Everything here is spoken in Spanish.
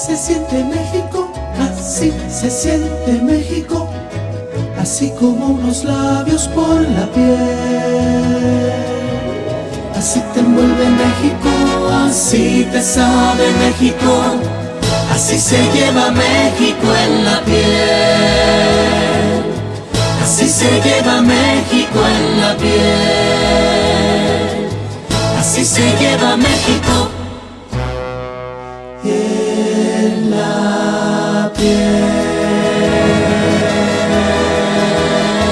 se siente México, así se siente México, así como unos labios por la piel. Así te envuelve México, así te sabe México, así se lleva México en la piel. Así se lleva México en la piel. Así se lleva México.